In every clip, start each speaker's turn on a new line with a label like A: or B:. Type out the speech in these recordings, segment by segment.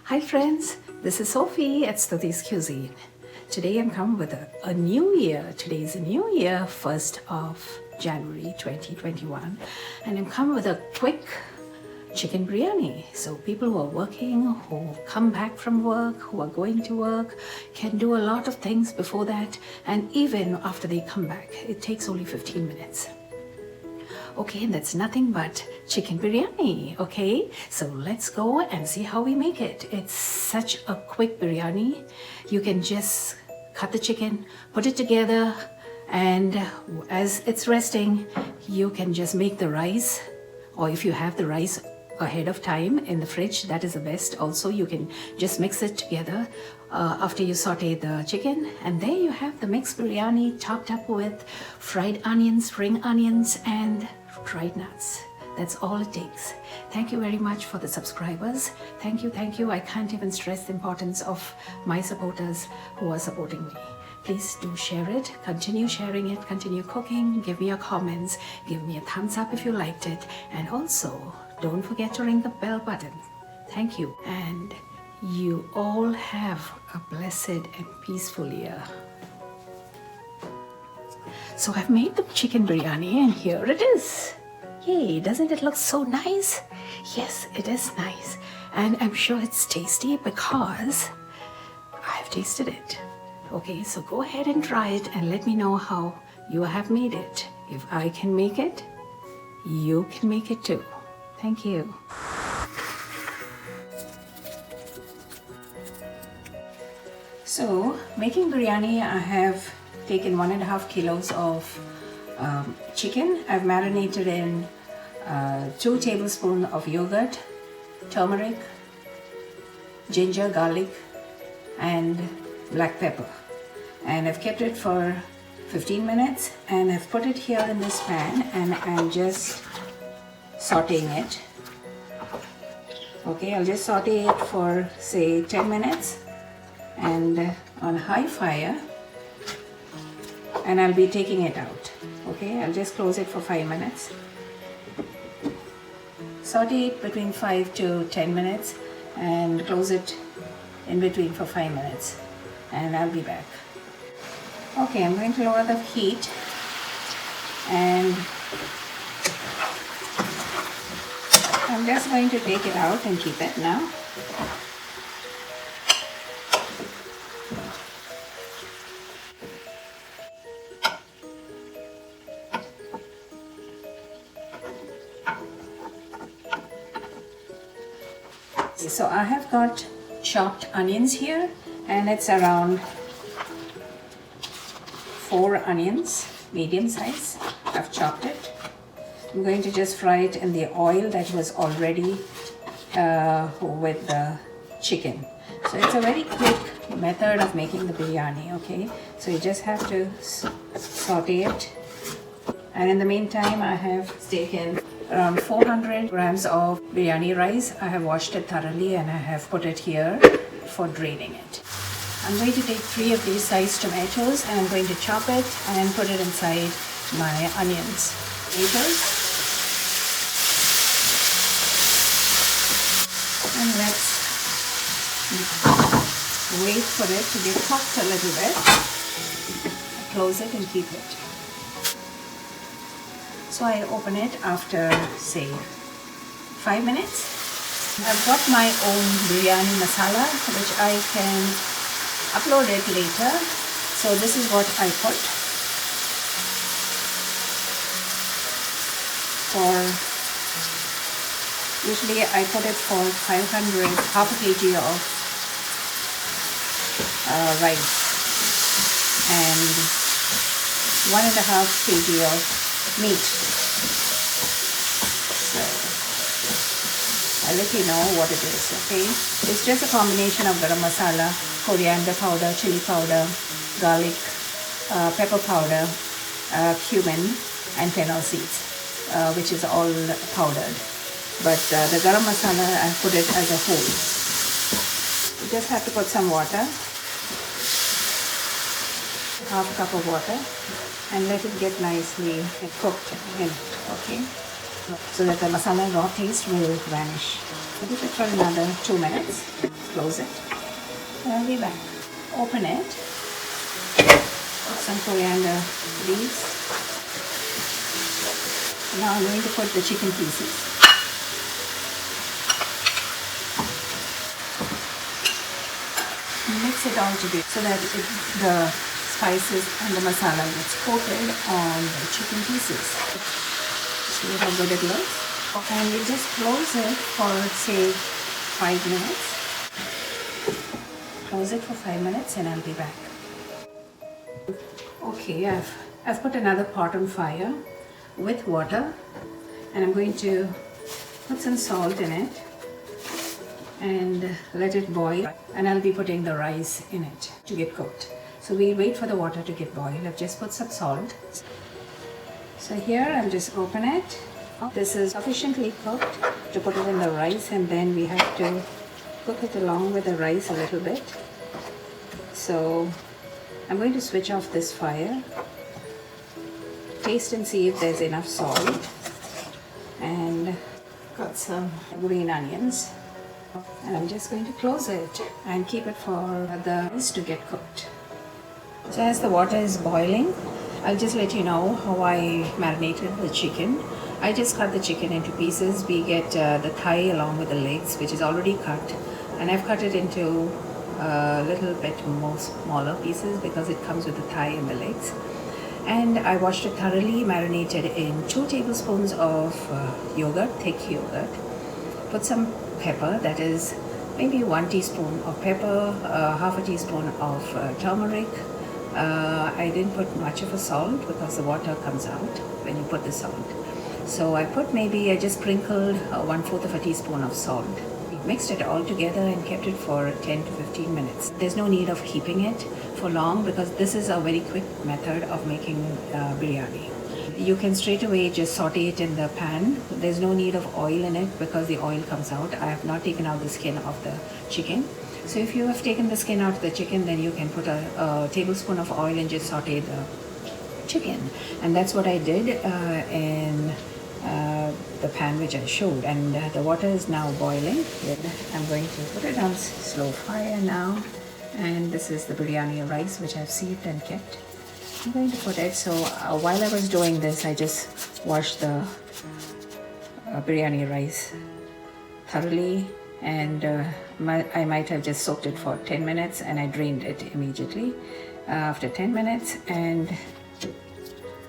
A: Hi friends, this is Sophie at Stuthi's Cuisine. Today I'm come with a new year. Today is a new year, 1st of January 2021, and I'm come with a quick chicken biryani. So people who are working, who come back from work, who are going to work, can do a lot of things before that, and even after they come back. It takes only 15 minutes. Okay, that's nothing but chicken biryani, okay? So let's go and see how we make it. It's such a quick biryani. You can just cut the chicken, put it together, and as it's resting, you can just make the rice, or if you have the rice ahead of time in the fridge, that is the best. Also, you can just mix it together after you saute the chicken, and there you have the mixed biryani topped up with fried onions, spring onions, and dried nuts. That's all it takes. Thank you very much for the subscribers. Thank you, thank you. I can't even stress the importance of my supporters who are supporting me. Please do share it, continue sharing it, continue cooking, give me your comments, give me a thumbs up if you liked it, and also don't forget to ring the bell button. Thank you, and you all have a blessed and peaceful year. So I've made the chicken biryani and here it is. Yay, doesn't it look so nice? Yes, it is nice. And I'm sure it's tasty because I've tasted it. Okay, so go ahead and try it and let me know how you have made it. If I can make it, you can make it too. Thank you. So, making biryani, I have taken 1.5 kilos of chicken. I've marinated in 2 tablespoons of yogurt, turmeric, ginger, garlic, and black pepper. And I've kept it for 15 minutes and I've put it here in this pan and I'm just sauteing it. Okay, I'll just saute it for say 10 minutes and on high fire, and I'll be taking it out. Okay, I'll just close it for 5 minutes. Saute it between 5 to 10 minutes and close it in between for 5 minutes, and I'll be back. Okay, I'm going to lower the heat and I'm just going to take it out and keep it now. So I have got chopped onions here, and it's around 4 onions, medium size. I've chopped it. I'm going to just fry it in the oil that was already with the chicken. So it's a very quick method of making the biryani, okay? So you just have to saute it. And in the meantime, I have taken around 400 grams of biryani rice. I have washed it thoroughly and I have put it here for draining it. I'm going to take 3 of these sized tomatoes and I'm going to chop it and put it inside my onions. Tomatoes. And let's wait for it to get cooked a little bit. Close it and keep it. So I open it after say 5 minutes. I've got my own biryani masala which I can upload it later. So this is what I put for, usually I put it for 500, half a kg of rice and 1.5 kg of meat. So I'll let you know what it is, okay? It's just a combination of garam masala, coriander powder, chili powder, garlic, pepper powder, cumin, and fennel seeds, which is all powdered. But the garam masala, I put it as a whole. You just have to put some water, half cup of water, and let it get nicely cooked in it, okay? so that the masala raw taste will vanish. Leave it for another 2 minutes. Close it. And I'll be back. Open it. Put some coriander leaves. Now I'm going to put the chicken pieces. Mix it all together so that the spices and the masala gets coated on the chicken pieces. See how good it looks? And we just close it for say 5 minutes. Close it for 5 minutes and I'll be back. Okay, I've put another pot on fire with water and I'm going to put some salt in it and let it boil, and I'll be putting the rice in it to get cooked. So we wait for the water to get boiled. I've just put some salt. So here I'll just open it. This is sufficiently cooked to put it in the rice, and then we have to cook it along with the rice a little bit. So I'm going to switch off this fire, taste and see if there's enough salt, and got some green onions. And I'm just going to close it and keep it for the rice to get cooked. So as the water is boiling, I'll just let you know how I marinated the chicken. I just cut the chicken into pieces. We get the thigh along with the legs, which is already cut, and I've cut it into a little bit more smaller pieces because it comes with the thigh and the legs. And I washed it thoroughly, marinated in 2 tablespoons of yogurt, thick yogurt. Put some pepper, that is maybe 1 teaspoon of pepper, half a teaspoon of turmeric. I didn't put much of a salt because the water comes out when you put the salt. So I just sprinkled 1/4 of a teaspoon of salt. Mixed it all together and kept it for 10 to 15 minutes. There's no need of keeping it for long because this is a very quick method of making biryani. You can straight away just saute it in the pan. There's no need of oil in it because the oil comes out. I have not taken out the skin of the chicken. So if you have taken the skin out of the chicken, then you can put a tablespoon of oil and just saute the chicken. And that's what I did in the pan which I showed. And the water is now boiling. I'm going to put it on slow fire now. And this is the biryani rice which I've sieved and kept. I'm going to put it. So while I was doing this, I just washed the biryani rice thoroughly, and I might have just soaked it for 10 minutes and I drained it immediately after 10 minutes, and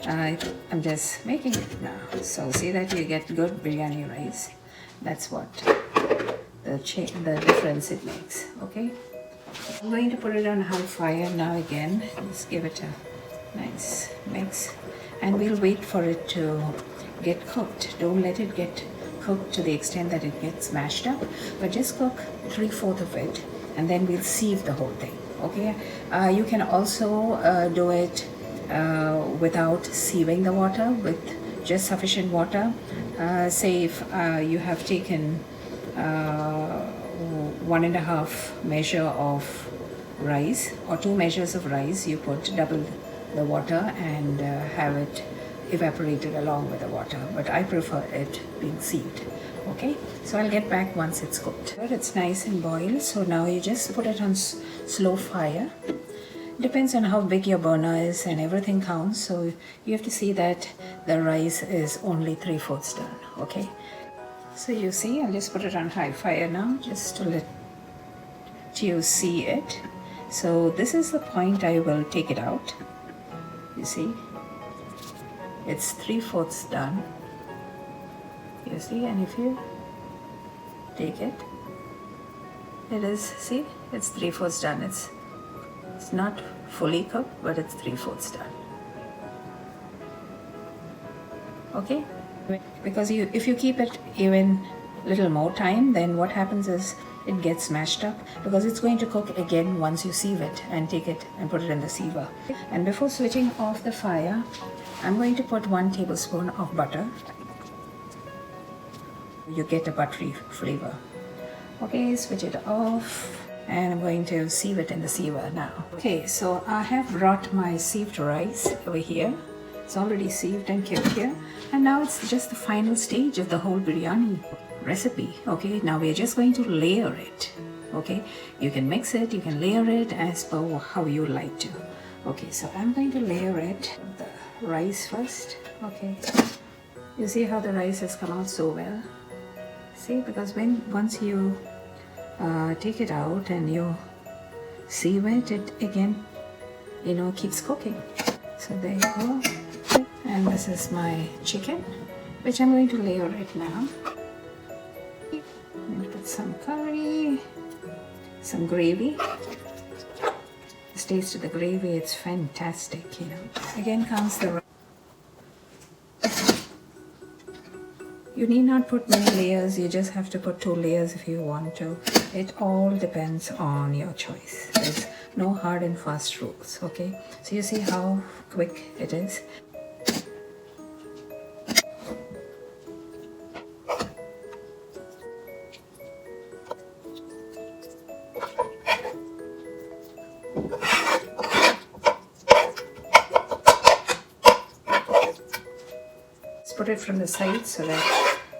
A: I'm just making it now. So see that you get good biryani rice. That's what the difference it makes. Okay, I'm going to put it on high fire now again. Just give it a nice mix, and we'll wait for it to get cooked. Don't let it get cooked to the extent that it gets mashed up, but just cook 3/4 of it, and then we'll sieve the whole thing. Okay, you can also do it without sieving the water, with just sufficient water. Say if you have taken 1.5 measure of rice or 2 measures of rice, you put double the water and have it evaporated along with the water, but I prefer it being sieved. Okay, so I'll get back once it's cooked. It's nice and boiled, so now you just put it on slow fire. Depends on how big your burner is, and everything counts, so you have to see that the rice is only 3/4 done. Okay, so you see, I'll just put it on high fire now just to let you see it. So this is the point I will take it out. You see, it's 3/4 done. You see, and if you take it, it is, see, it's 3/4 done. It's not fully cooked, but it's 3/4 done. Okay, because if you keep it even little more time, then what happens is it gets mashed up, because it's going to cook again once you sieve it and take it and put it in the siever. And before switching off the fire, I'm going to put 1 tablespoon of butter. You get a buttery flavor. Okay, switch it off, and I'm going to sieve it in the siever now. Okay, so I have brought my sieved rice over here, It's already sieved and kept here. And now it's just the final stage of the whole biryani recipe. Okay, now we're just going to layer it. Okay, you can mix it, you can layer it as per how you like to. Okay, so I'm going to layer it, the rice first. Okay, you see how the rice has come out so well? See, because once you take it out and you sieve it, it again, you know, keeps cooking. So there you go. And this is my chicken, which I'm going to layer it now. I'm going to put some curry, some gravy. This taste of the gravy, it's fantastic, you know. Again comes the rice. You need not put many layers, you just have to put 2 layers if you want to. It all depends on your choice. There's no hard and fast rules, okay? So you see how quick it is. Put it from the side so that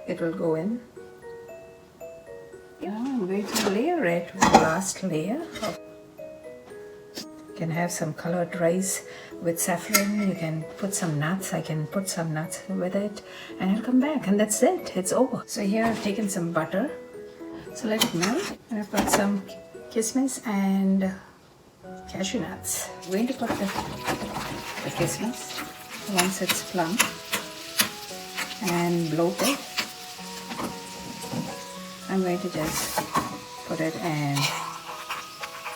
A: it will go in. Now I'm going to layer it with the last layer. You can have some colored rice with saffron. You can put some nuts. I can put some nuts with it, and it'll come back, and that's it. It's over. So here I've taken some butter. So let it melt. And I've got some kismis and cashew nuts. I'm going to put the kismis once it's plump and bloated. I'm going to just put it in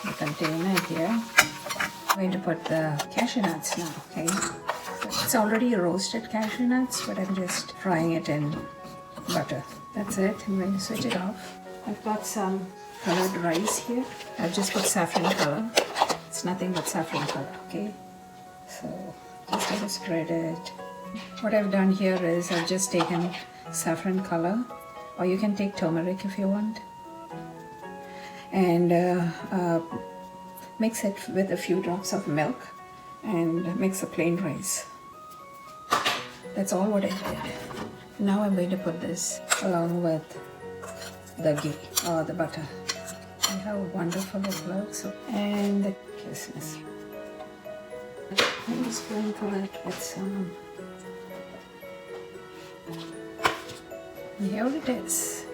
A: the container here. I'm going to put the cashew nuts now, okay? It's already roasted cashew nuts, but I'm just frying it in butter. That's it. I'm going to switch it off. I've got some colored rice here. I've just put saffron color. It's nothing but saffron color, okay? So just going to spread it. What I've done here is I've just taken saffron color, or you can take turmeric if you want, and mix it with a few drops of milk and mix the plain rice. That's all what I did. Now I'm going to put this along with the ghee or the butter. See how wonderful it looks. And the kismis. I'm just going to sprinkle it with some. Here it is.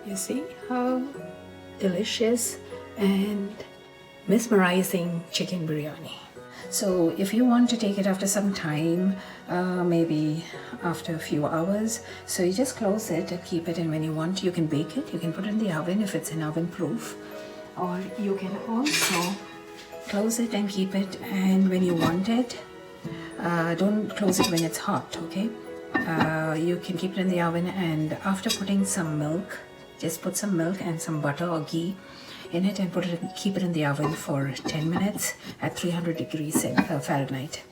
A: You see how delicious and mesmerizing chicken biryani. So if you want to take it after some time, maybe after a few hours, so you just close it and keep it, and when you want, you can bake it. You can put it in the oven if it's in oven proof, or you can also close it and keep it, and when you want it, don't close it when it's hot, okay? You can keep it in the oven, and after putting some milk, just put some milk and some butter or ghee in it and keep it in the oven for 10 minutes at 300 degrees Fahrenheit.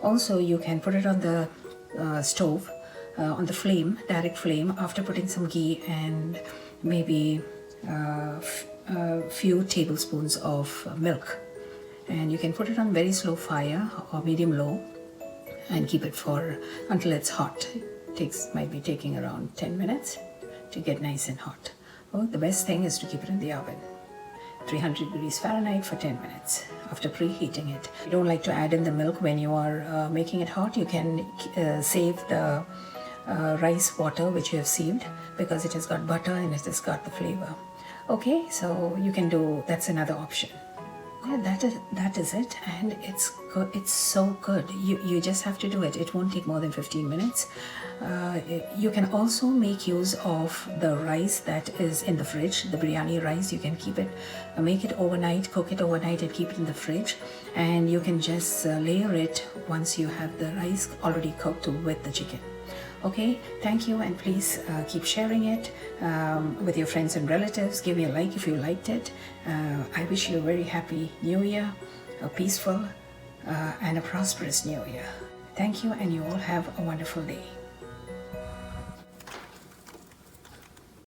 A: Also, you can put it on the stove, on the flame, direct flame, after putting some ghee and maybe a few tablespoons of milk. And you can put it on very slow fire or medium low and keep it for until it's hot. Might be taking around 10 minutes to get nice and hot. Oh, the best thing is to keep it in the oven, 300 degrees Fahrenheit for 10 minutes after preheating it. If you don't like to add in the milk when you are making it hot, you can save the rice water which you have sieved, because it has got butter and it has got the flavor. Okay, so you can do, that's another option. Yeah, that is it, and it's good. It's so good. You just have to do it. It won't take more than 15 minutes. You can also make use of the rice that is in the fridge, the biryani rice. You can keep it, make it overnight, cook it overnight and keep it in the fridge, and you can just layer it once you have the rice already cooked with the chicken. Okay, thank you, and please keep sharing it with your friends and relatives. Give me a like if you liked it. I wish you a very happy New Year, a peaceful and a prosperous New Year. Thank you, and you all have a wonderful day.